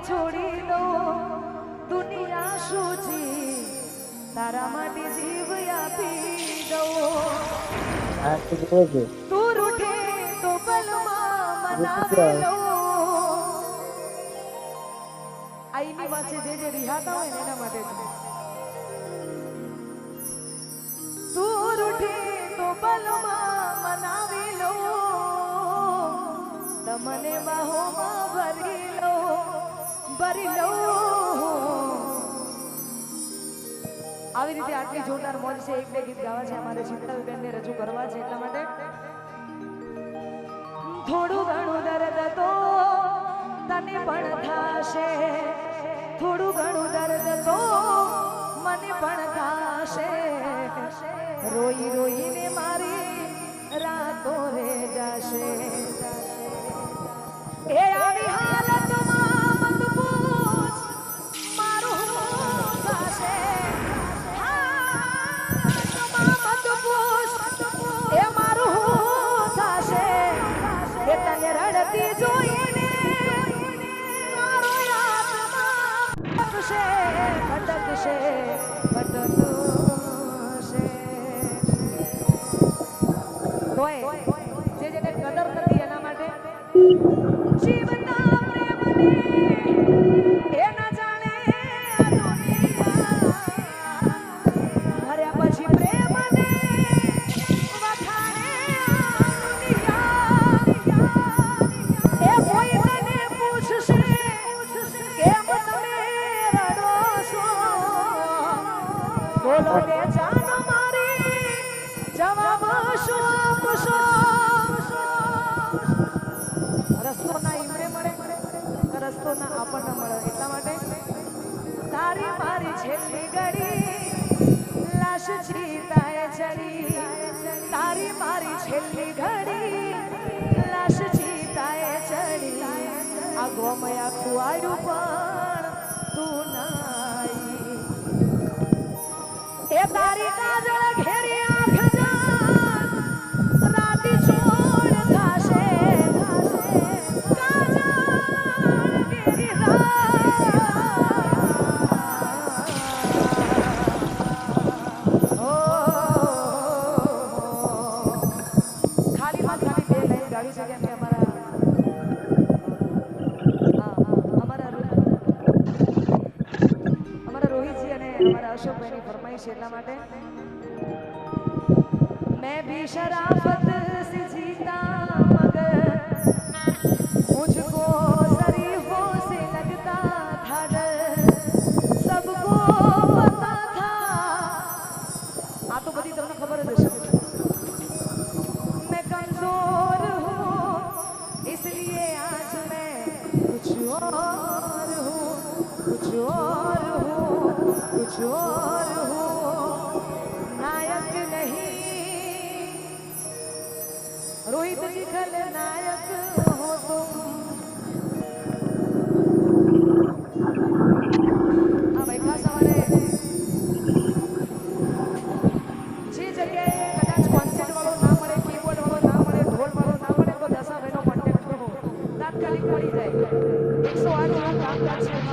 છોડી દો દુનિયા સૂચી તારા માટે જીવ આપી દો તું રૂઠે તો પલમાં મનાવી લો આઈની વાંચે જે રિહાતા હોય ને એના માટે તું રૂઠે તો પલમાં મનાવી લો તમને બાહોમાં ભરી લો આવી રીતે આટલી જોરદાર મોજ છે એક બે ગીત ગાવા છે અમારે શીતલબેનને રજૂ કરવા છે એટલા માટે થોડું ઘણું દર્દ તો તને પણ થાશે થોડું ઘણું દર્દ તો મને પણ થાશે રોઈ રોઈને મારી રાતો રે જશે એ આવી હાલતમાં મત પૂછ મારું થશે મત પૂછ એ મારું થશે એ તને રડતી જોઈને મારો આત્મા ભટકશે ભટકશે ભટકશે તોય જે જે કદર નથી એના માટે જીવતા પ્રેમને એ ન જાણે આ દુનિયા ભર્યા પછી પ્રેમને વખાણે આ દુનિયા એ કોઈ તને પૂછશે કેમ તમે રડો છો બોલો કે જાન મારી જવાબ શું આપશો રસ્તો ના ઈમડે મળે રસ્તો ના આપણને મળે એટલા માટે તારી મારી છેલ્લી ઘડી લાશ ચીતાએ ચડી તારી મારી છેલ્લી ઘડી લાશ ચીતાએ ચડી આ ગોમયા ખુવાયું પણ તું નાઈ એ તારી કાજળ ઘેરી આંખ જાન રાતી છોડ થાશે अशोकભાઈની ફરમાઈશ એટલા માટે मैं भी शराफत से जीता मगर मुझको शरीफों से लगता था डर सबको पता था आ तो बड़ी તમને ખબર જ હશે मैं कमजोर हूँ इसलिए आज मैं कुछ और हूँ कुछ और हूँ कुछ और हो नायक नहीं रोहित जी खलनायक हो तुम हाँ भाई खास हमारे જે જગ્યાએ કદાચ કોન્સર્ટ વાળો ના મળે કીબોર્ડ વાળો ના મળે ઢોલ વાળો ના મળે તો દસાભાઈનો કોન્ટેક્ટ કરો તાત્કાલિક મળી જાય 108 નું કામકાજ છે